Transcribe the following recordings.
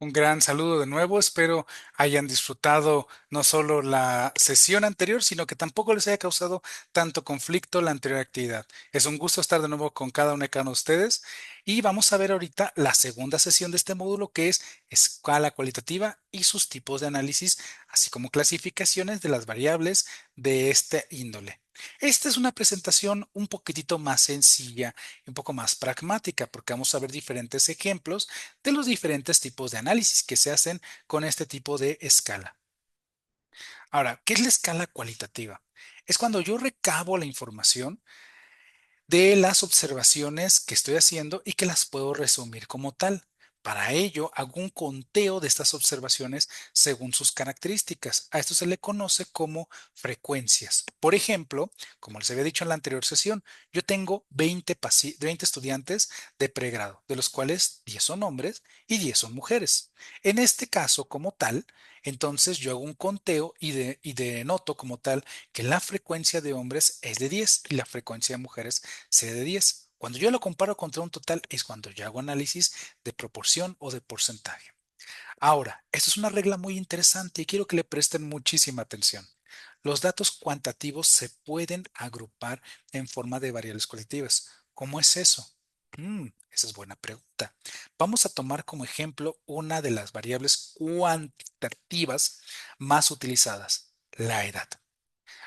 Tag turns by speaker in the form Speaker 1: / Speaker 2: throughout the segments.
Speaker 1: Un gran saludo de nuevo. Espero hayan disfrutado no solo la sesión anterior, sino que tampoco les haya causado tanto conflicto la anterior actividad. Es un gusto estar de nuevo con cada uno de cada uno de ustedes y vamos a ver ahorita la segunda sesión de este módulo que es escala cualitativa y sus tipos de análisis, así como clasificaciones de las variables de este índole. Esta es una presentación un poquitito más sencilla y un poco más pragmática porque vamos a ver diferentes ejemplos de los diferentes tipos de análisis que se hacen con este tipo de escala. Ahora, ¿qué es la escala cualitativa? Es cuando yo recabo la información de las observaciones que estoy haciendo y que las puedo resumir como tal. Para ello, hago un conteo de estas observaciones según sus características. A esto se le conoce como frecuencias. Por ejemplo, como les había dicho en la anterior sesión, yo tengo 20 estudiantes de pregrado, de los cuales 10 son hombres y 10 son mujeres. En este caso, como tal, entonces yo hago un conteo y denoto como tal que la frecuencia de hombres es de 10 y la frecuencia de mujeres sea de 10. Cuando yo lo comparo contra un total es cuando yo hago análisis de proporción o de porcentaje. Ahora, esto es una regla muy interesante y quiero que le presten muchísima atención. Los datos cuantitativos se pueden agrupar en forma de variables cualitativas. ¿Cómo es eso? Esa es buena pregunta. Vamos a tomar como ejemplo una de las variables cuantitativas más utilizadas, la edad.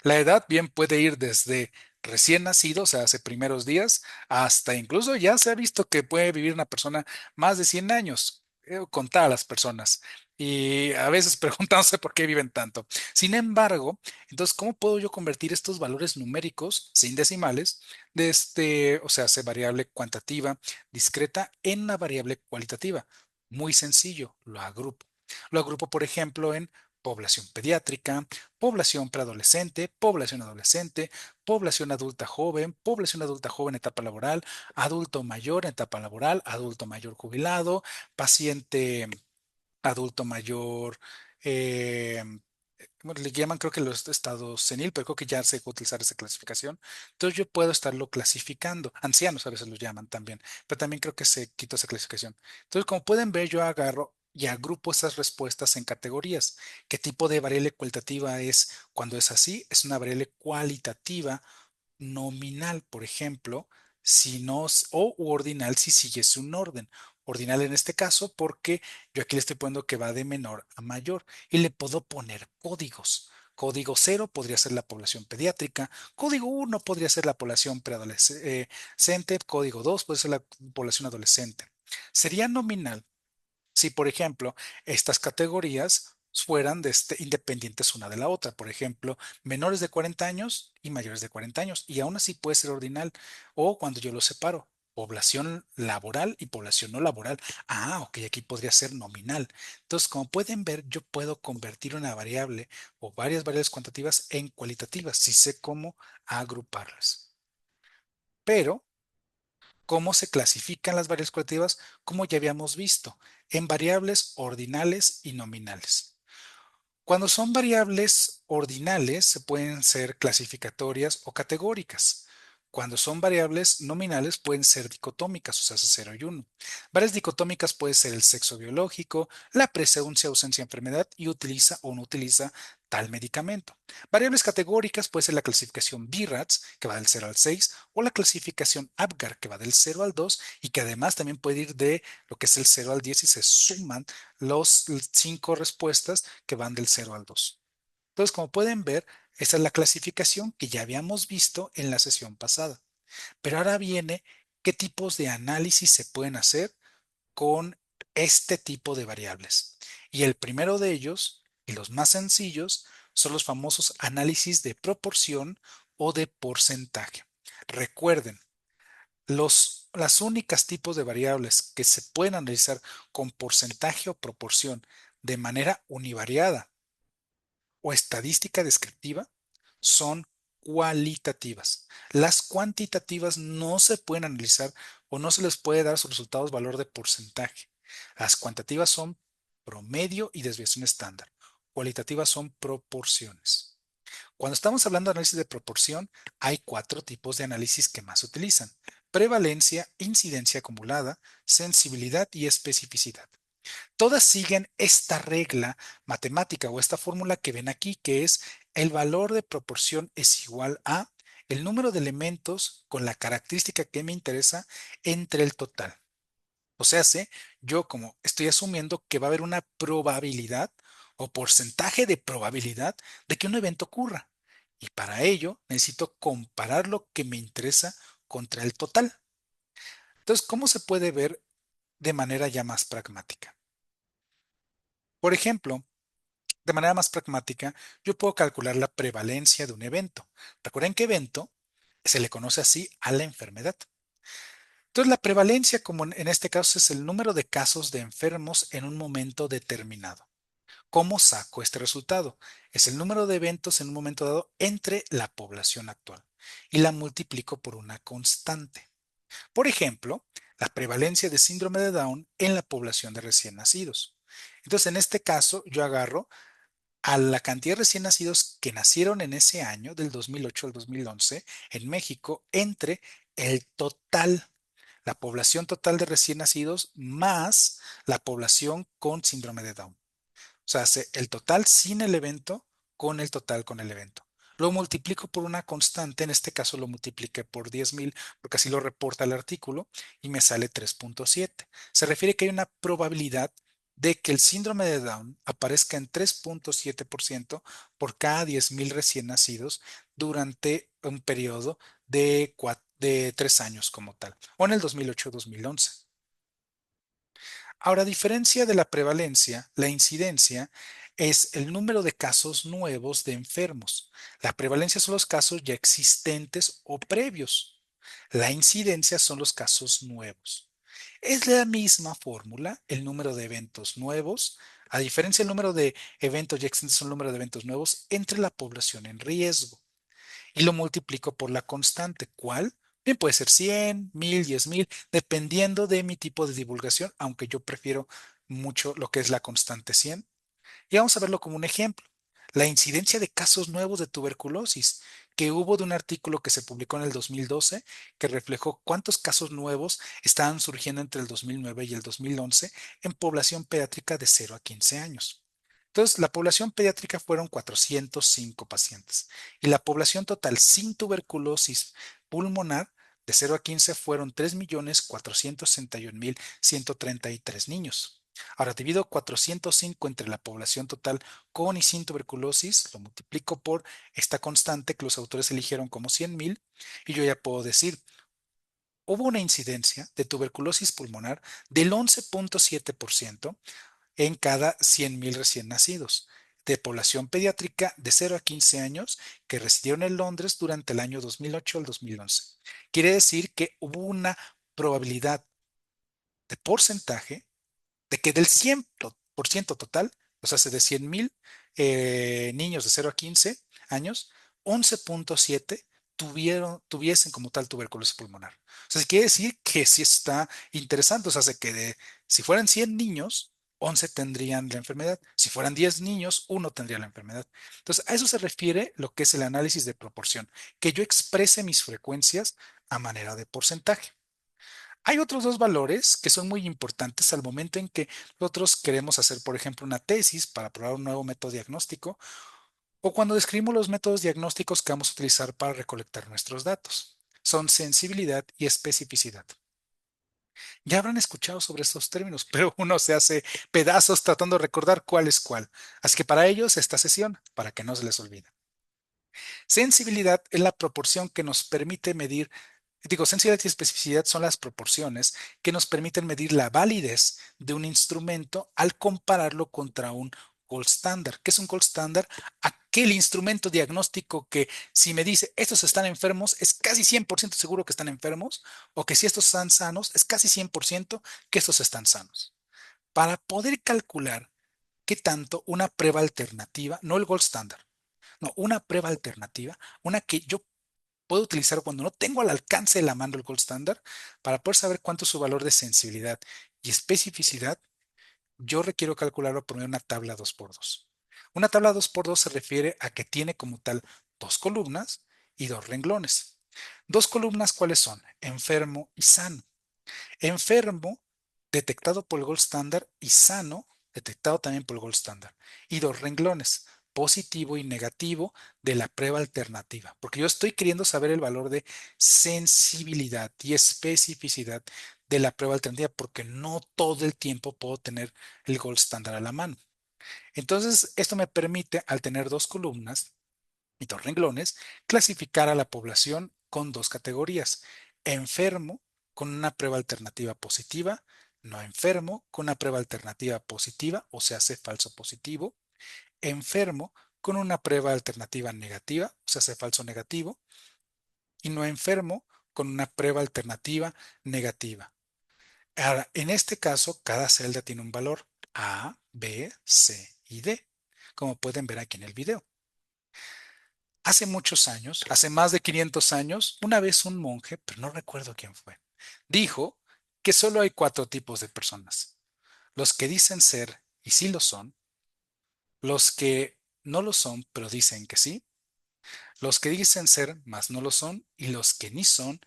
Speaker 1: La edad bien puede ir desde recién nacido, o sea, hace primeros días, hasta incluso ya se ha visto que puede vivir una persona más de 100 años, contar a las personas. Y a veces preguntándose por qué viven tanto. Sin embargo, entonces, ¿cómo puedo yo convertir estos valores numéricos sin decimales de o sea, se variable cuantitativa discreta en una variable cualitativa? Muy sencillo, lo agrupo. Lo agrupo, por ejemplo, en población pediátrica, población preadolescente, población adolescente, población adulta joven etapa laboral, adulto mayor etapa laboral, adulto mayor jubilado, paciente adulto mayor, eh, bueno, le llaman creo que los estados senil, pero creo que ya se puede utilizar esa clasificación. Entonces yo puedo estarlo clasificando. Ancianos a veces los llaman también, pero también creo que se quitó esa clasificación. Entonces, como pueden ver, yo agarro y agrupo esas respuestas en categorías. ¿Qué tipo de variable cualitativa es cuando es así? Es una variable cualitativa nominal, por ejemplo, si no, o ordinal si sigues un orden. Ordinal en este caso porque yo aquí le estoy poniendo que va de menor a mayor y le puedo poner códigos. Código cero podría ser la población pediátrica, código uno podría ser la población preadolescente, código 2 puede ser la población adolescente. Sería nominal si, por ejemplo, estas categorías fueran independientes una de la otra, por ejemplo, menores de 40 años y mayores de 40 años, y aún así puede ser ordinal, o cuando yo los separo, población laboral y población no laboral. Ah, ok, aquí podría ser nominal. Entonces, como pueden ver, yo puedo convertir una variable o varias variables cuantitativas en cualitativas, si sé cómo agruparlas. Pero ¿cómo se clasifican las variables cualitativas? Como ya habíamos visto, en variables ordinales y nominales. Cuando son variables ordinales, se pueden ser clasificatorias o categóricas. Cuando son variables nominales, pueden ser dicotómicas, o sea, 0 y 1. Varias dicotómicas puede ser el sexo biológico, la presencia, ausencia, enfermedad y utiliza o no utiliza tal medicamento. Variables categóricas puede ser la clasificación BIRATS, que va del 0 al 6, o la clasificación APGAR, que va del 0 al 2 y que además también puede ir de lo que es el 0 al 10 y se suman los 5 respuestas que van del 0 al 2. Entonces, como pueden ver, esta es la clasificación que ya habíamos visto en la sesión pasada. Pero ahora viene qué tipos de análisis se pueden hacer con este tipo de variables. Y el primero de ellos, y los más sencillos, son los famosos análisis de proporción o de porcentaje. Recuerden, las únicas tipos de variables que se pueden analizar con porcentaje o proporción de manera univariada o estadística descriptiva son cualitativas. Las cuantitativas no se pueden analizar o no se les puede dar a sus resultados valor de porcentaje. Las cuantitativas son promedio y desviación estándar. Cualitativas son proporciones. Cuando estamos hablando de análisis de proporción, hay cuatro tipos de análisis que más se utilizan: prevalencia, incidencia acumulada, sensibilidad y especificidad. Todas siguen esta regla matemática o esta fórmula que ven aquí, que es el valor de proporción es igual a el número de elementos con la característica que me interesa entre el total. O sea, yo como estoy asumiendo que va a haber una probabilidad o porcentaje de probabilidad de que un evento ocurra. Y para ello necesito comparar lo que me interesa contra el total. Entonces, ¿cómo se puede ver de manera ya más pragmática? Por ejemplo, de manera más pragmática, yo puedo calcular la prevalencia de un evento. Recuerden que evento se le conoce así a la enfermedad. Entonces, la prevalencia, como en este caso, es el número de casos de enfermos en un momento determinado. ¿Cómo saco este resultado? Es el número de eventos en un momento dado entre la población actual y la multiplico por una constante. Por ejemplo, la prevalencia de síndrome de Down en la población de recién nacidos. Entonces, en este caso, yo agarro a la cantidad de recién nacidos que nacieron en ese año, del 2008 al 2011, en México, entre el total, la población total de recién nacidos más la población con síndrome de Down. O sea, hace el total sin el evento con el total con el evento. Lo multiplico por una constante, en este caso lo multipliqué por 10,000, porque así lo reporta el artículo, y me sale 3,7. Se refiere que hay una probabilidad de que el síndrome de Down aparezca en 3,7% por cada 10,000 recién nacidos durante un periodo de 3 años como tal, o en el 2008-2011. Ahora, a diferencia de la prevalencia, la incidencia es el número de casos nuevos de enfermos. La prevalencia son los casos ya existentes o previos. La incidencia son los casos nuevos. Es la misma fórmula, el número de eventos nuevos, a diferencia del número de eventos ya existentes, son el número de eventos nuevos entre la población en riesgo y lo multiplico por la constante. ¿Cuál? Bien, puede ser 100, 1000, 10,000, dependiendo de mi tipo de divulgación, aunque yo prefiero mucho lo que es la constante 100. Y vamos a verlo como un ejemplo. La incidencia de casos nuevos de tuberculosis que hubo de un artículo que se publicó en el 2012 que reflejó cuántos casos nuevos estaban surgiendo entre el 2009 y el 2011 en población pediátrica de 0 a 15 años. Entonces, la población pediátrica fueron 405 pacientes y la población total sin tuberculosis pulmonar de 0 a 15 fueron 3,461,133 niños. Ahora, divido 405 entre la población total con y sin tuberculosis, lo multiplico por esta constante que los autores eligieron como 100,000 y yo ya puedo decir, hubo una incidencia de tuberculosis pulmonar del 11,7% en cada 100,000 recién nacidos de población pediátrica de 0 a 15 años que residieron en Londres durante el año 2008 al 2011. Quiere decir que hubo una probabilidad de porcentaje de que del 100% total, o sea, de 100,000 niños de 0 a 15 años, 11,7 tuviesen como tal tuberculosis pulmonar. O sea, quiere decir que sí está interesante. O sea, si fueran 100 niños, 11 tendrían la enfermedad. Si fueran 10 niños, uno tendría la enfermedad. Entonces, a eso se refiere lo que es el análisis de proporción, que yo exprese mis frecuencias a manera de porcentaje. Hay otros dos valores que son muy importantes al momento en que nosotros queremos hacer, por ejemplo, una tesis para probar un nuevo método diagnóstico o cuando describimos los métodos diagnósticos que vamos a utilizar para recolectar nuestros datos. Son sensibilidad y especificidad. Ya habrán escuchado sobre estos términos, pero uno se hace pedazos tratando de recordar cuál es cuál. Así que para ellos esta sesión, para que no se les olvide. Sensibilidad es la proporción que nos permite medir. Digo, sensibilidad y especificidad son las proporciones que nos permiten medir la validez de un instrumento al compararlo contra un gold standard. ¿Qué es un gold standard? Aquel instrumento diagnóstico que si me dice estos están enfermos, es casi 100% seguro que están enfermos, o que si estos están sanos, es casi 100% que estos están sanos. Para poder calcular qué tanto una prueba alternativa, no el gold standard, no, una prueba alternativa, una que yo puedo utilizar cuando no tengo al alcance de la mano el gold standard, para poder saber cuánto es su valor de sensibilidad y especificidad, yo requiero calcularlo por medio de una tabla 2x2. Una tabla 2x2 se refiere a que tiene como tal dos columnas y dos renglones. Dos columnas, ¿cuáles son? Enfermo y sano. Enfermo detectado por el gold standard, y sano, detectado también por el gold standard. Y dos renglones, positivo y negativo de la prueba alternativa, porque yo estoy queriendo saber el valor de sensibilidad y especificidad de la prueba alternativa, porque no todo el tiempo puedo tener el gold standard a la mano. Entonces, esto me permite, al tener dos columnas y dos renglones, clasificar a la población con dos categorías: enfermo con una prueba alternativa positiva, no enfermo con una prueba alternativa positiva, o sea, hace falso positivo, enfermo con una prueba alternativa negativa, o sea, hace falso negativo, y no enfermo con una prueba alternativa negativa. Ahora, en este caso, cada celda tiene un valor A, B, C y D, como pueden ver aquí en el video. Hace muchos años, hace más de 500 años, una vez un monje, pero no recuerdo quién fue, dijo que solo hay cuatro tipos de personas: los que dicen ser y sí lo son, los que no lo son pero dicen que sí, los que dicen ser mas no lo son, y los que ni son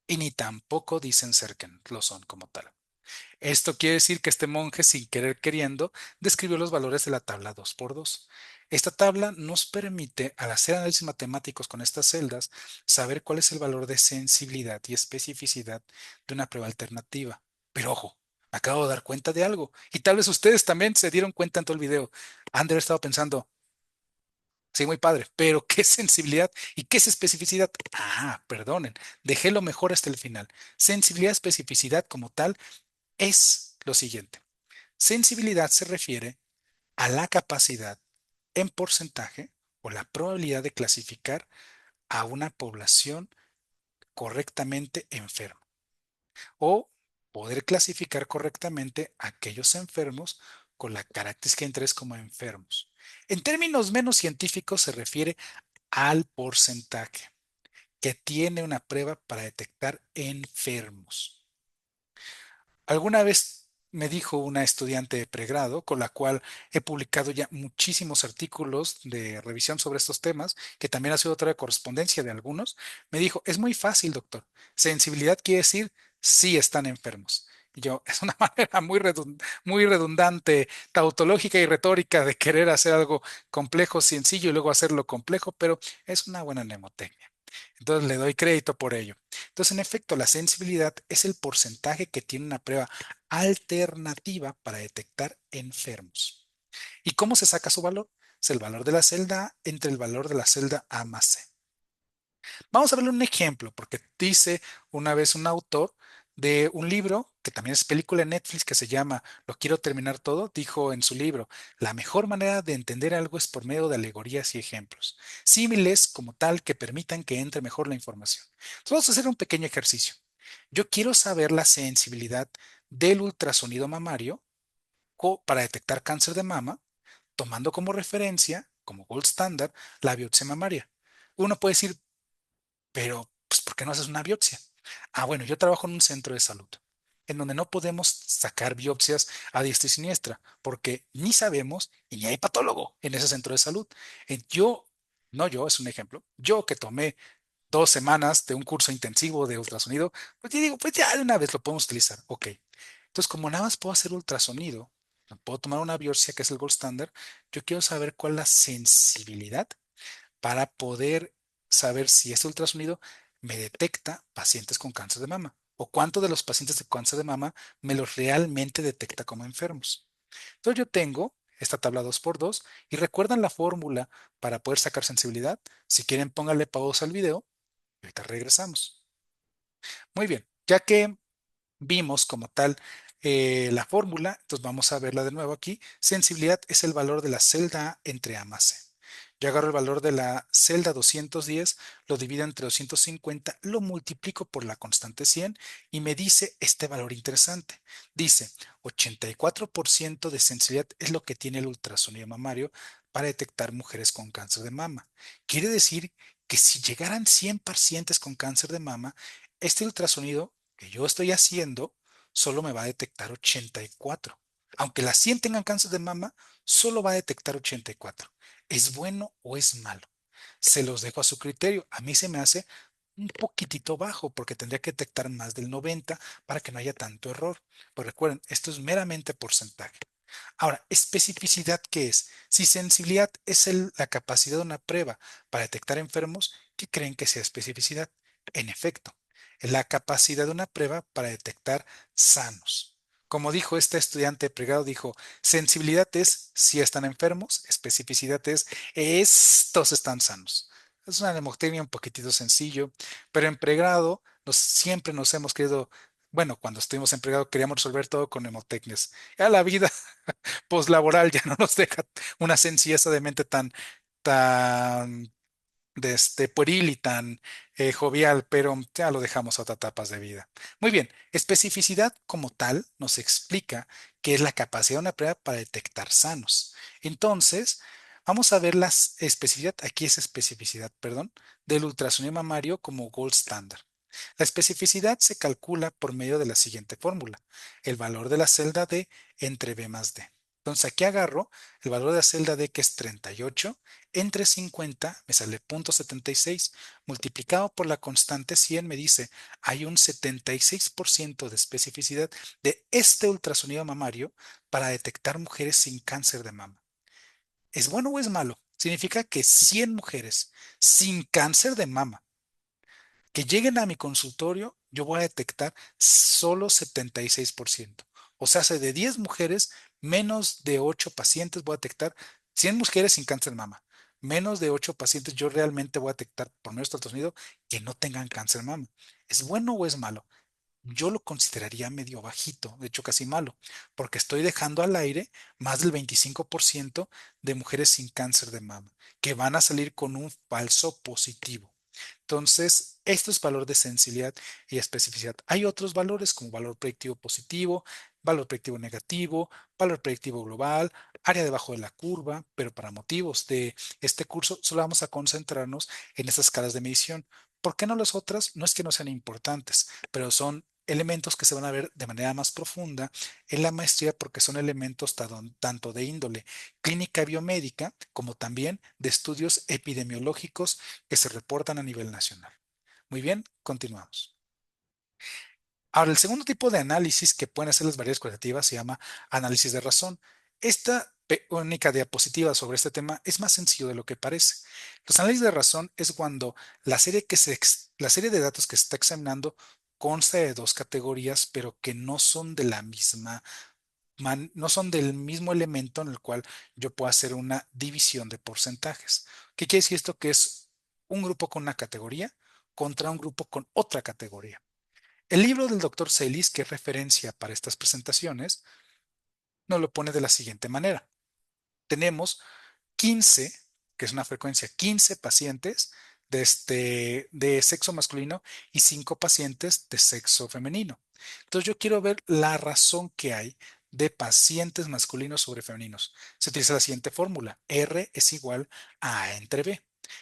Speaker 1: y ni tampoco dicen ser que lo son como tal. Esto quiere decir que este monje, sin querer queriendo, describió los valores de la tabla 2 por 2. Esta tabla nos permite, al hacer análisis matemáticos con estas celdas, saber cuál es el valor de sensibilidad y especificidad de una prueba alternativa. Pero ojo, me acabo de dar cuenta de algo, y tal vez ustedes también se dieron cuenta en todo el video. Han de haber estado pensando, sí, muy padre, pero ¿qué es sensibilidad y qué es especificidad? Ah, perdonen, dejé lo mejor hasta el final. Sensibilidad, especificidad como tal es lo siguiente. Sensibilidad se refiere a la capacidad en porcentaje o la probabilidad de clasificar a una población correctamente enferma, o poder clasificar correctamente a aquellos enfermos con la característica de interés como enfermos. En términos menos científicos se refiere al porcentaje que tiene una prueba para detectar enfermos. Alguna vez me dijo una estudiante de pregrado, con la cual he publicado ya muchísimos artículos de revisión sobre estos temas, que también ha sido otra correspondencia de algunos, me dijo: es muy fácil, doctor. Sensibilidad quiere decir sí están enfermos. Y yo, es una manera muy redundante, tautológica y retórica de querer hacer algo complejo, sencillo y luego hacerlo complejo, pero es una buena mnemotecnia. Entonces le doy crédito por ello. Entonces, en efecto, la sensibilidad es el porcentaje que tiene una prueba alternativa para detectar enfermos. ¿Y cómo se saca su valor? Es el valor de la celda A entre el valor de la celda A más C. Vamos a verle un ejemplo, porque dice una vez un autor de un libro, que también es película en Netflix, que se llama Lo quiero terminar todo, dijo en su libro: la mejor manera de entender algo es por medio de alegorías y ejemplos, símiles como tal que permitan que entre mejor la información. Entonces vamos a hacer un pequeño ejercicio. Yo quiero saber la sensibilidad del ultrasonido mamario para detectar cáncer de mama, tomando como referencia, como gold standard, la biopsia mamaria. Uno puede decir, pero, pues, ¿por qué no haces una biopsia? Ah, bueno, yo trabajo en un centro de salud, en donde no podemos sacar biopsias a diestra y siniestra, porque ni sabemos y ni hay patólogo en ese centro de salud. Yo, no yo, es un ejemplo, yo que tomé 2 semanas de un curso intensivo de ultrasonido, pues yo digo, pues ya de una vez lo podemos utilizar. Ok. Entonces, como nada más puedo hacer ultrasonido, no puedo tomar una biopsia que es el gold standard, yo quiero saber cuál es la sensibilidad para poder saber si este ultrasonido me detecta pacientes con cáncer de mama, o cuánto de los pacientes de cáncer de mama me los realmente detecta como enfermos. Entonces yo tengo esta tabla 2 por 2 y recuerdan la fórmula para poder sacar sensibilidad. Si quieren, pónganle pausa al video y ahorita regresamos. Muy bien, ya que vimos como tal la fórmula, entonces vamos a verla de nuevo aquí. Sensibilidad es el valor de la celda A entre A más C. Yo agarro el valor de la celda 210, lo divido entre 250, lo multiplico por la constante 100 y me dice este valor interesante. Dice: 84% de sensibilidad es lo que tiene el ultrasonido mamario para detectar mujeres con cáncer de mama. Quiere decir que si llegaran 100 pacientes con cáncer de mama, este ultrasonido que yo estoy haciendo solo me va a detectar 84. Aunque las 100 tengan cáncer de mama, solo va a detectar 84. ¿Es bueno o es malo? Se los dejo a su criterio. A mí se me hace un poquitito bajo porque tendría que detectar más del 90 para que no haya tanto error. Pero recuerden, esto es meramente porcentaje. Ahora, especificidad, ¿qué es? Si sensibilidad es la capacidad de una prueba para detectar enfermos, ¿qué creen que sea especificidad? En efecto, es la capacidad de una prueba para detectar sanos. Como dijo este estudiante de pregrado, dijo, sensibilidad es si están enfermos, especificidad es estos están sanos. Es una mnemotecnia un poquitito sencillo, pero en pregrado siempre nos hemos querido, bueno, cuando estuvimos en pregrado queríamos resolver todo con mnemotecnias. Ya la vida poslaboral ya no nos deja una sencillez de mente tan pueril y tan jovial, pero ya lo dejamos a otras etapas de vida. Muy bien, especificidad como tal nos explica que es la capacidad de una prueba para detectar sanos. Entonces, vamos a ver la especificidad, aquí es especificidad, perdón, del ultrasonido mamario como gold standard. La especificidad se calcula por medio de la siguiente fórmula, el valor de la celda D entre B más D. Entonces aquí agarro el valor de la celda D que es 38 entre 50 me sale 0.76 multiplicado por la constante 100 me dice hay un 76% de especificidad de este ultrasonido mamario para detectar mujeres sin cáncer de mama. ¿Es bueno o es malo? Significa que 100 mujeres sin cáncer de mama que lleguen a mi consultorio, yo voy a detectar solo 76%. O sea, de 10 mujeres, menos de 8 pacientes voy a detectar 100 mujeres sin cáncer de mama. Menos de 8 pacientes yo realmente voy a detectar por medio de este ultrasonido que no tengan cáncer de mama. ¿Es bueno o es malo? Yo lo consideraría medio bajito, de hecho casi malo, porque estoy dejando al aire más del 25% de mujeres sin cáncer de mama, que van a salir con un falso positivo. Entonces, esto es valor de sensibilidad y especificidad. Hay otros valores como valor predictivo positivo, valor predictivo negativo, valor predictivo global, área debajo de la curva, pero para motivos de este curso solo vamos a concentrarnos en estas escalas de medición. ¿Por qué no las otras? No es que no sean importantes, pero son elementos que se van a ver de manera más profunda en la maestría porque son elementos tanto de índole clínica biomédica como también de estudios epidemiológicos que se reportan a nivel nacional. Muy bien, continuamos. Ahora, el segundo tipo de análisis que pueden hacer las variables cualitativas se llama análisis de razón. Esta única diapositiva sobre este tema es más sencillo de lo que parece. Los análisis de razón es cuando la serie de datos que se está examinando consta de dos categorías, pero que no son de la misma no son del mismo elemento en el cual yo puedo hacer una división de porcentajes. ¿Qué quiere decir esto? Que es un grupo con una categoría contra un grupo con otra categoría. El libro del doctor Celis, que es referencia para estas presentaciones, nos lo pone de la siguiente manera. Tenemos 15, que es una frecuencia, 15 pacientes de sexo masculino y 5 pacientes de sexo femenino. Entonces yo quiero ver la razón que hay de pacientes masculinos sobre femeninos. Se utiliza la siguiente fórmula, R es igual a A entre B.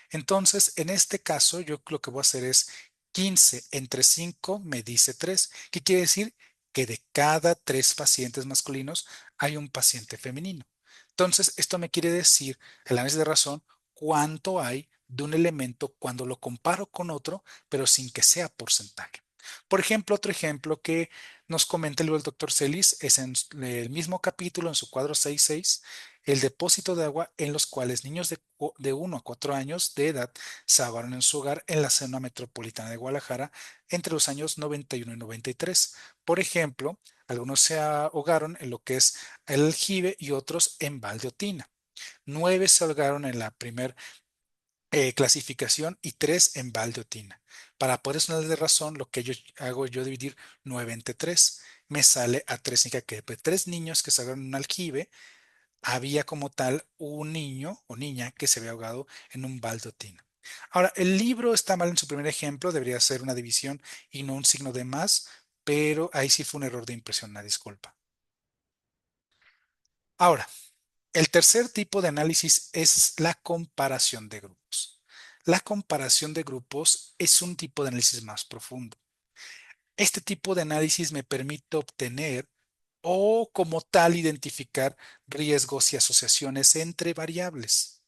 Speaker 1: Entonces, en este caso, yo lo que voy a hacer es 15 entre 5 me dice 3. ¿Qué quiere decir? Que de cada 3 pacientes masculinos hay un paciente femenino. Entonces, esto me quiere decir, el análisis de razón, cuánto hay de un elemento cuando lo comparo con otro, pero sin que sea porcentaje. Por ejemplo, otro ejemplo que nos comenta el doctor Celis es en el mismo capítulo, en su cuadro 6.6, el depósito de agua en los cuales niños de 1 a 4 años de edad se ahogaron en su hogar en la zona metropolitana de Guadalajara entre los años 91 y 93. Por ejemplo, algunos se ahogaron en lo que es el aljibe y otros en Valdeotina. 9 se ahogaron en la primera clasificación y 3 en Valdeotina. Para poder sonar de razón, lo que yo hago yo dividir 9 entre 3 me sale a 3, significa que de 3 niños que se ahogaron en un aljibe, había como tal un niño o niña que se había ahogado en un Valdeotina. Ahora, el libro está mal en su primer ejemplo, debería ser una división y no un signo de más, pero ahí sí fue un error de impresión, una disculpa. Ahora, el tercer tipo de análisis es la comparación de grupos. La comparación de grupos es un tipo de análisis más profundo. Este tipo de análisis me permite obtener o como tal identificar riesgos y asociaciones entre variables.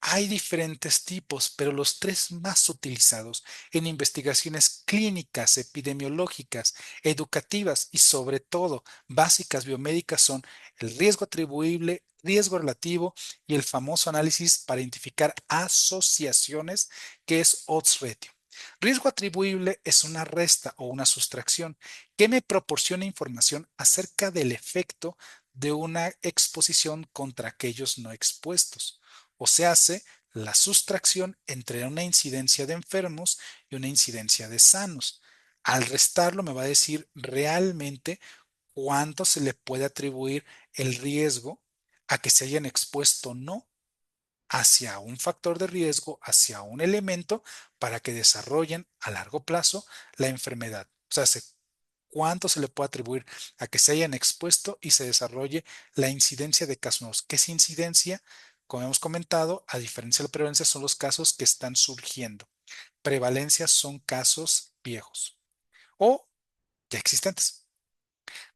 Speaker 1: Hay diferentes tipos, pero los tres más utilizados en investigaciones clínicas, epidemiológicas, educativas y sobre todo básicas biomédicas son el riesgo atribuible, riesgo relativo y el famoso análisis para identificar asociaciones, que es odds ratio. Riesgo atribuible es una resta o una sustracción que me proporciona información acerca del efecto de una exposición contra aquellos no expuestos, o se hace la sustracción entre una incidencia de enfermos y una incidencia de sanos. Al restarlo me va a decir realmente cuánto se le puede atribuir el riesgo a que se hayan expuesto o no hacia un factor de riesgo, hacia un elemento para que desarrollen a largo plazo la enfermedad. O sea, cuánto se le puede atribuir a que se hayan expuesto y se desarrolle la incidencia de casos nuevos. ¿Qué es incidencia? Como hemos comentado, a diferencia de la prevalencia, son los casos que están surgiendo. Prevalencia son casos viejos o ya existentes.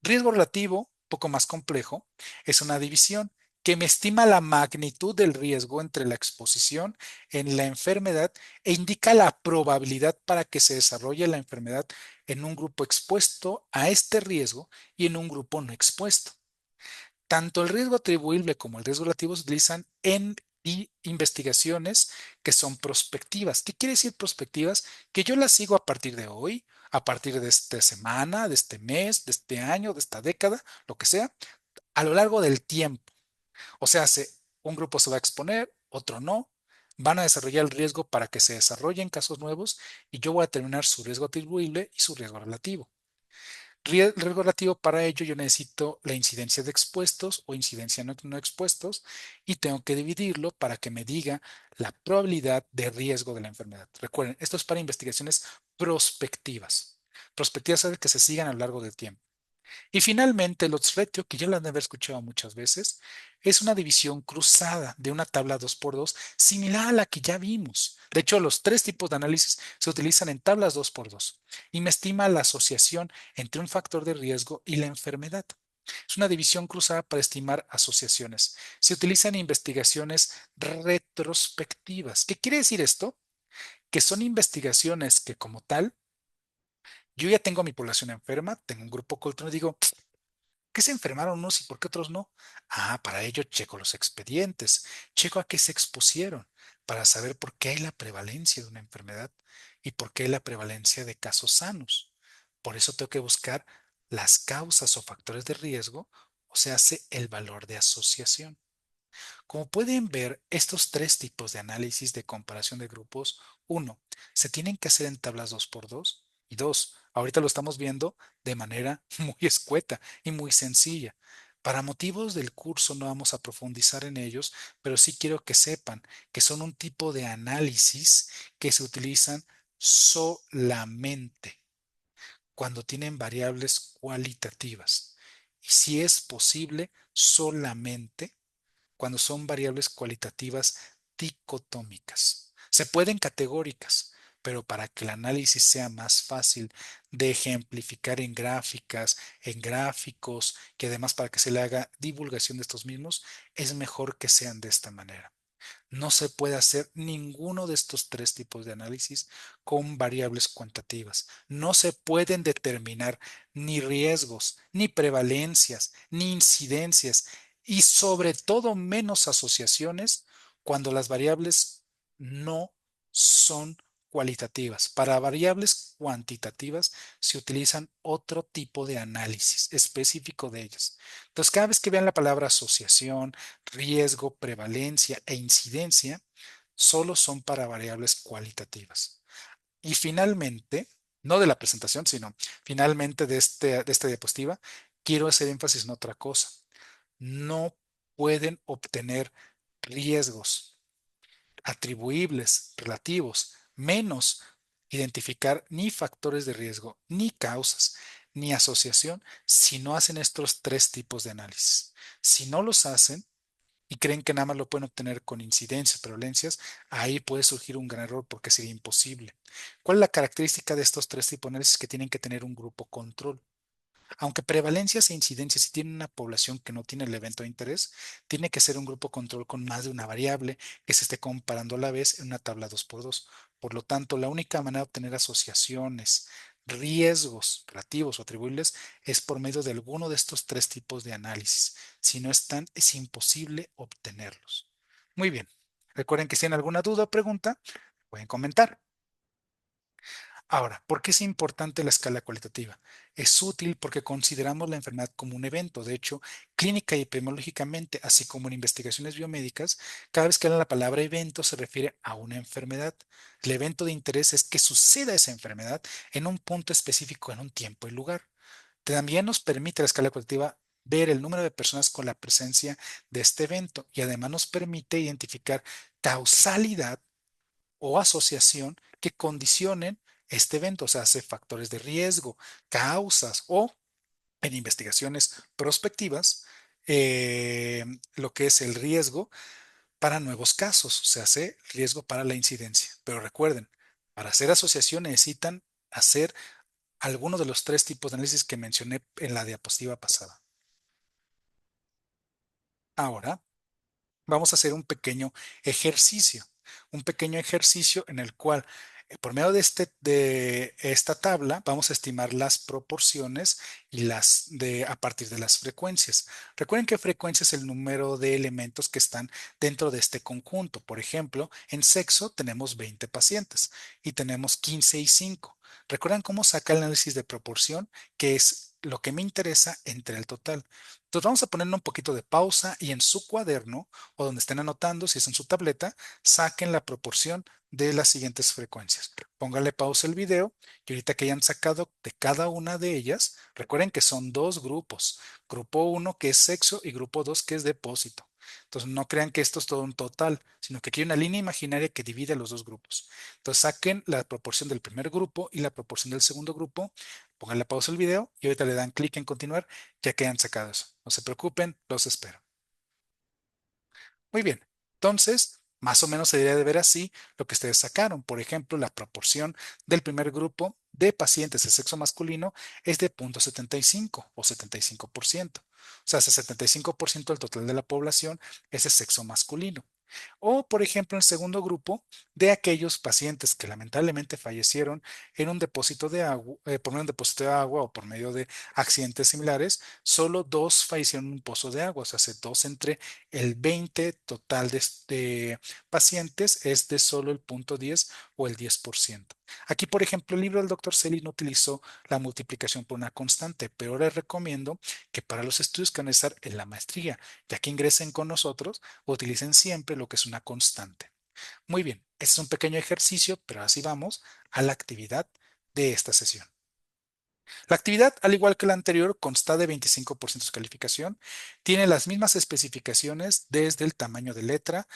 Speaker 1: Riesgo relativo, un poco más complejo, es una división que me estima la magnitud del riesgo entre la exposición en la enfermedad e indica la probabilidad para que se desarrolle la enfermedad en un grupo expuesto a este riesgo y en un grupo no expuesto. Tanto el riesgo atribuible como el riesgo relativo se utilizan en investigaciones que son prospectivas. ¿Qué quiere decir prospectivas? Que yo las sigo a partir de hoy, a partir de esta semana, de este mes, de este año, de esta década, lo que sea, a lo largo del tiempo. O sea, un grupo se va a exponer, otro no. Van a desarrollar el riesgo para que se desarrollen casos nuevos y yo voy a determinar su riesgo atribuible y su riesgo relativo. Riesgo relativo para ello yo necesito la incidencia de expuestos o incidencia no expuestos y tengo que dividirlo para que me diga la probabilidad de riesgo de la enfermedad. Recuerden, esto es para investigaciones prospectivas. Prospectivas es que se sigan a lo largo del tiempo. Y finalmente, el odds ratio, que ya lo han de haber escuchado muchas veces, es una división cruzada de una tabla 2x2 similar a la que ya vimos. De hecho, los tres tipos de análisis se utilizan en tablas 2x2 y me estima la asociación entre un factor de riesgo y la enfermedad. Es una división cruzada para estimar asociaciones. Se utiliza en investigaciones retrospectivas. ¿Qué quiere decir esto? Que son investigaciones que como tal, yo ya tengo a mi población enferma, tengo un grupo control y digo, qué se enfermaron unos y por qué otros no? Ah, para ello checo los expedientes, checo a qué se expusieron, para saber por qué hay la prevalencia de una enfermedad y por qué hay la prevalencia de casos sanos. Por eso tengo que buscar las causas o factores de riesgo, o se hace el valor de asociación. Como pueden ver, estos tres tipos de análisis de comparación de grupos, uno, se tienen que hacer en tablas 2x2 y dos, ahorita lo estamos viendo de manera muy escueta y muy sencilla. Para motivos del curso no vamos a profundizar en ellos, pero sí quiero que sepan que son un tipo de análisis que se utilizan solamente cuando tienen variables cualitativas. Y si es posible, solamente cuando son variables cualitativas dicotómicas. Se pueden categóricas, pero para que el análisis sea más fácil de ejemplificar en gráficas, en gráficos, que además para que se le haga divulgación de estos mismos, es mejor que sean de esta manera. No se puede hacer ninguno de estos tres tipos de análisis con variables cuantitativas. No se pueden determinar ni riesgos, ni prevalencias, ni incidencias y sobre todo menos asociaciones cuando las variables no son cualitativas. Para variables cuantitativas se utilizan otro tipo de análisis específico de ellas. Entonces, cada vez que vean la palabra asociación, riesgo, prevalencia e incidencia solo son para variables cualitativas. Y finalmente, no de la presentación, sino finalmente de esta diapositiva, quiero hacer énfasis en otra cosa. No pueden obtener riesgos atribuibles, relativos, menos identificar ni factores de riesgo, ni causas, ni asociación si no hacen estos tres tipos de análisis. Si no los hacen, y creen que nada más lo pueden obtener con incidencias, prevalencias, ahí puede surgir un gran error porque sería imposible. ¿Cuál es la característica de estos tres tipos de análisis? Que tienen que tener un grupo control. Aunque prevalencias e incidencias, si tiene una población que no tiene el evento de interés, tiene que ser un grupo control con más de una variable que se esté comparando a la vez en una tabla 2x2. Por lo tanto, la única manera de obtener asociaciones, riesgos relativos o atribuibles es por medio de alguno de estos tres tipos de análisis. Si no están, es imposible obtenerlos. Muy bien. Recuerden que si tienen alguna duda o pregunta, pueden comentar. Ahora, ¿por qué es importante la escala cualitativa? Es útil porque consideramos la enfermedad como un evento. De hecho, clínica y epidemiológicamente, así como en investigaciones biomédicas, cada vez que habla la palabra evento se refiere a una enfermedad. El evento de interés es que suceda esa enfermedad en un punto específico, en un tiempo y lugar. También nos permite la escala cualitativa ver el número de personas con la presencia de este evento y además nos permite identificar causalidad o asociación que condicionen este evento, o sea, hace factores de riesgo, causas o en investigaciones prospectivas, lo que es el riesgo para nuevos casos, o sea, hace riesgo para la incidencia. Pero recuerden, para hacer asociación necesitan hacer alguno de los tres tipos de análisis que mencioné en la diapositiva pasada. Ahora, vamos a hacer un pequeño ejercicio en el cual, por medio de esta tabla, vamos a estimar las proporciones y a partir de las frecuencias. Recuerden que frecuencia es el número de elementos que están dentro de este conjunto. Por ejemplo, en sexo tenemos 20 pacientes y tenemos 15 y 5. ¿Recuerdan cómo saca el análisis de proporción? Que es lo que me interesa entre el total. Entonces vamos a ponerle un poquito de pausa y en su cuaderno o donde estén anotando, si es en su tableta, saquen la proporción de las siguientes frecuencias. Pónganle pausa el video y ahorita que hayan sacado de cada una de ellas, recuerden que son dos grupos. Grupo uno que es sexo y grupo 2 que es depósito. Entonces no crean que esto es todo un total, sino que aquí hay una línea imaginaria que divide los dos grupos. Entonces saquen la proporción del primer grupo y la proporción del segundo grupo, pónganle pausa el video y ahorita le dan clic en continuar ya que hayan sacado eso. No se preocupen, los espero. Muy bien. Entonces, más o menos se debería de ver así lo que ustedes sacaron. Por ejemplo, la proporción del primer grupo de pacientes de sexo masculino es de 0,75 o 75%. O sea, ese 75% del total de la población es de sexo masculino. O, por ejemplo, el segundo grupo de aquellos pacientes que lamentablemente fallecieron en un depósito de agua, por medio de un depósito de agua o por medio de accidentes similares, solo dos fallecieron en un pozo de agua, o sea, dos entre el 20 total de pacientes es de solo el 0,10 o el 10%. Aquí, por ejemplo, el libro del doctor Selly no utilizó la multiplicación por una constante, pero les recomiendo que para los estudios que van a estar en la maestría, ya que ingresen con nosotros, utilicen siempre lo que es una constante. Muy bien, este es un pequeño ejercicio, pero así vamos a la actividad de esta sesión. La actividad, al igual que la anterior, consta de 25% de calificación, tiene las mismas especificaciones desde el tamaño de letra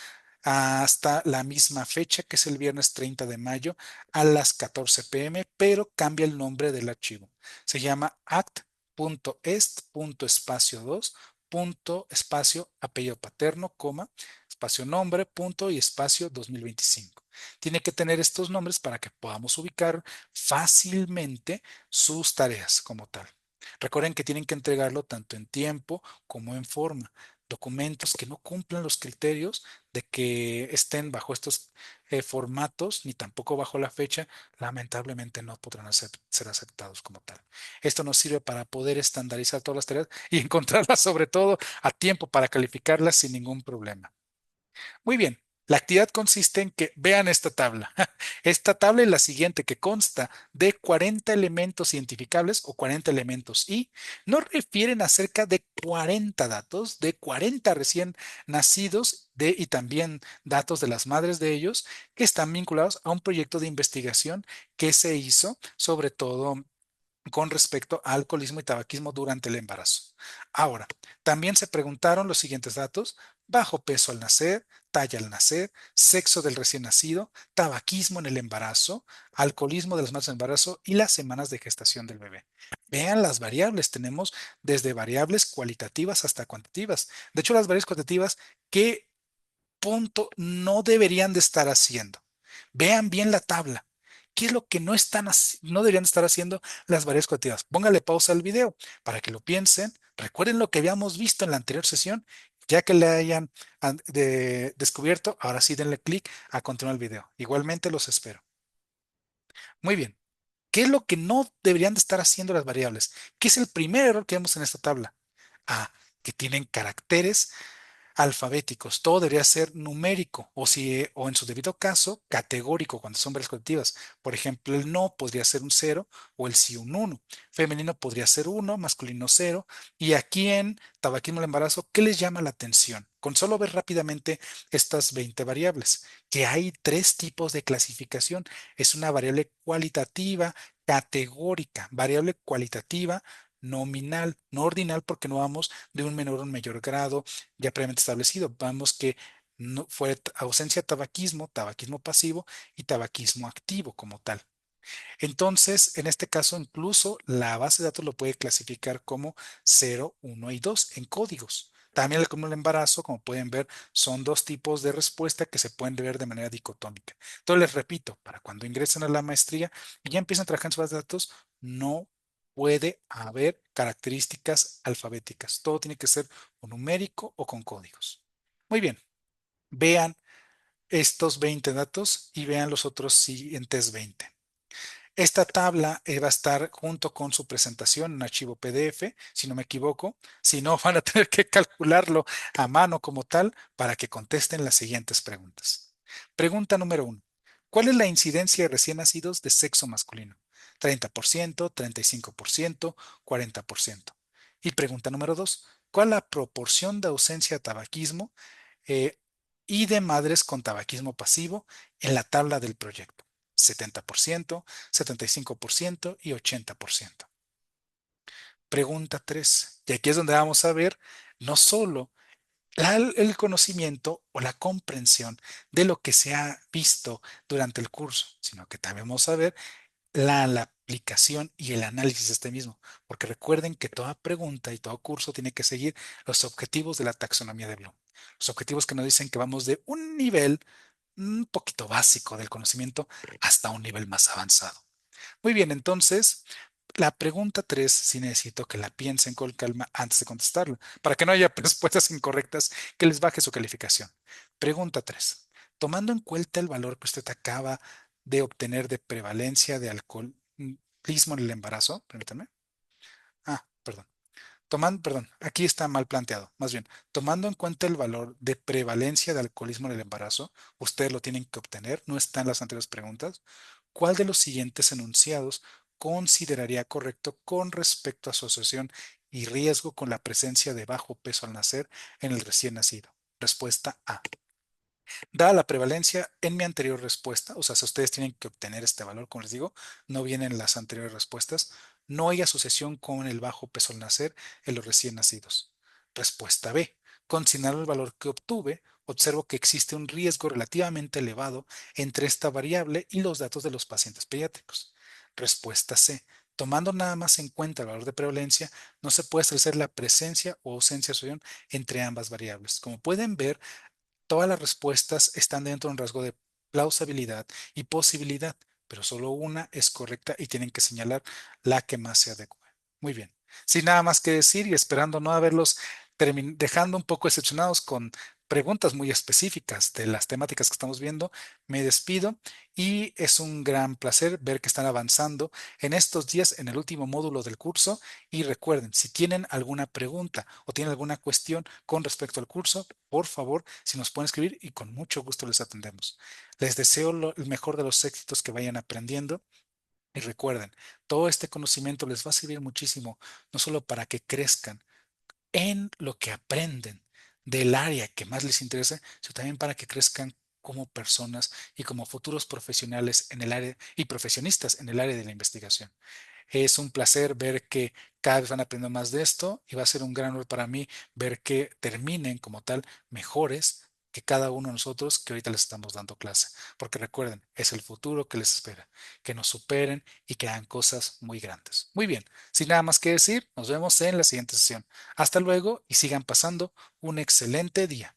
Speaker 1: hasta la misma fecha, que es el viernes 30 de mayo a las 14 p.m., pero cambia el nombre del archivo. Se llama act.est.espacio 2 punto espacio apellido paterno, coma, espacio nombre, punto y espacio 2025. Tiene que tener estos nombres para que podamos ubicar fácilmente sus tareas como tal. Recuerden que tienen que entregarlo tanto en tiempo como en forma. Documentos que no cumplan los criterios de que estén bajo estos formatos, ni tampoco bajo la fecha, lamentablemente no podrán ser aceptados como tal. Esto nos sirve para poder estandarizar todas las tareas y encontrarlas sobre todo a tiempo para calificarlas sin ningún problema. Muy bien. La actividad consiste en que vean esta tabla. Esta tabla es la siguiente, que consta de 40 elementos identificables o 40 elementos y nos refieren a cerca de 40 datos, de 40 recién nacidos y también datos de las madres de ellos que están vinculados a un proyecto de investigación que se hizo sobre todo con respecto a alcoholismo y tabaquismo durante el embarazo. Ahora, también se preguntaron los siguientes datos: bajo peso al nacer, talla al nacer, sexo del recién nacido, tabaquismo en el embarazo, alcoholismo de las madres en embarazo y las semanas de gestación del bebé. Vean las variables, tenemos desde variables cualitativas hasta cuantitativas. De hecho, las variables cuantitativas, ¿qué punto no deberían de estar haciendo? Vean bien la tabla. ¿Qué es lo que no deberían estar haciendo las variables cualitativas? Póngale pausa al video para que lo piensen. Recuerden lo que habíamos visto en la anterior sesión. Ya que le hayan descubierto, ahora sí denle clic a continuar el video. Igualmente los espero. Muy bien. ¿Qué es lo que no deberían de estar haciendo las variables? ¿Qué es el primer error que vemos en esta tabla? Ah, que tienen caracteres alfabéticos. Todo debería ser numérico o, si, o en su debido caso, categórico cuando son varias colectivas. Por ejemplo, el no podría ser un cero o el sí un uno. Femenino podría ser uno, masculino cero. Y aquí en tabaquismo del embarazo, ¿qué les llama la atención? Con solo ver rápidamente estas 20 variables, que hay tres tipos de clasificación. Es una variable cualitativa, categórica, variable cualitativa, nominal, no ordinal porque no vamos de un menor a un mayor grado ya previamente establecido. Vamos que no, fue ausencia de tabaquismo, tabaquismo pasivo y tabaquismo activo como tal. Entonces, en este caso, incluso la base de datos lo puede clasificar como 0, 1 y 2 en códigos. También como el embarazo, como pueden ver, son dos tipos de respuesta que se pueden ver de manera dicotómica. Entonces, les repito, para cuando ingresen a la maestría y ya empiezan a trabajar en su base de datos, no puede haber características alfabéticas. Todo tiene que ser o numérico o con códigos. Muy bien, vean estos 20 datos y vean los otros siguientes 20. Esta tabla va a estar junto con su presentación en archivo PDF, si no me equivoco. Si no, van a tener que calcularlo a mano como tal para que contesten las siguientes preguntas. Pregunta número uno. ¿Cuál es la incidencia de recién nacidos de sexo masculino? 30%, 35%, 40%. Y pregunta número dos. ¿Cuál es la proporción de ausencia de tabaquismo eh, y de madres con tabaquismo pasivo en la tabla del proyecto? 70%, 75% y 80%. Pregunta 3. Y aquí es donde vamos a ver no solo el conocimiento o la comprensión de lo que se ha visto durante el curso, sino que también vamos a ver la aplicación y el análisis de este mismo. Porque recuerden que toda pregunta y todo curso tiene que seguir los objetivos de la taxonomía de Bloom. Los objetivos que nos dicen que vamos de un nivel un poquito básico del conocimiento hasta un nivel más avanzado. Muy bien, entonces, la pregunta 3, sí necesito que la piensen con calma antes de contestarla, para que no haya respuestas incorrectas que les baje su calificación. Pregunta 3. Tomando en cuenta el valor que usted acaba de obtener de prevalencia de alcoholismo en el embarazo, permítame. Perdón. Perdón, aquí está mal planteado. Más bien, tomando en cuenta el valor de prevalencia de alcoholismo en el embarazo, ustedes lo tienen que obtener, no está en las anteriores preguntas. ¿Cuál de los siguientes enunciados consideraría correcto con respecto a asociación y riesgo con la presencia de bajo peso al nacer en el recién nacido? Respuesta A. Dada la prevalencia en mi anterior respuesta, o sea, si ustedes tienen que obtener este valor, como les digo, no vienen las anteriores respuestas, no hay asociación con el bajo peso al nacer en los recién nacidos. Respuesta B. Considerando el valor que obtuve, observo que existe un riesgo relativamente elevado entre esta variable y los datos de los pacientes pediátricos. Respuesta C. Tomando nada más en cuenta el valor de prevalencia, no se puede establecer la presencia o ausencia de asociación entre ambas variables. Como pueden ver, todas las respuestas están dentro de un rasgo de plausibilidad y posibilidad, pero solo una es correcta y tienen que señalar la que más se adecue. Muy bien. Sin nada más que decir y esperando no haberlos dejando un poco decepcionados con preguntas muy específicas de las temáticas que estamos viendo, me despido y es un gran placer ver que están avanzando en estos días en el último módulo del curso y recuerden, si tienen alguna pregunta o tienen alguna cuestión con respecto al curso, por favor, si nos pueden escribir y con mucho gusto les atendemos. Les deseo el mejor de los éxitos que vayan aprendiendo. Y recuerden, todo este conocimiento les va a servir muchísimo, no solo para que crezcan en lo que aprenden del área que más les interese, sino también para que crezcan como personas y como futuros profesionales en el área y profesionistas en el área de la investigación. Es un placer ver que cada vez van aprendiendo más de esto y va a ser un gran honor para mí ver que terminen como tal mejores que cada uno de nosotros que ahorita les estamos dando clase. Porque recuerden, es el futuro que les espera, que nos superen y que hagan cosas muy grandes. Muy bien, sin nada más que decir, nos vemos en la siguiente sesión. Hasta luego y sigan pasando un excelente día.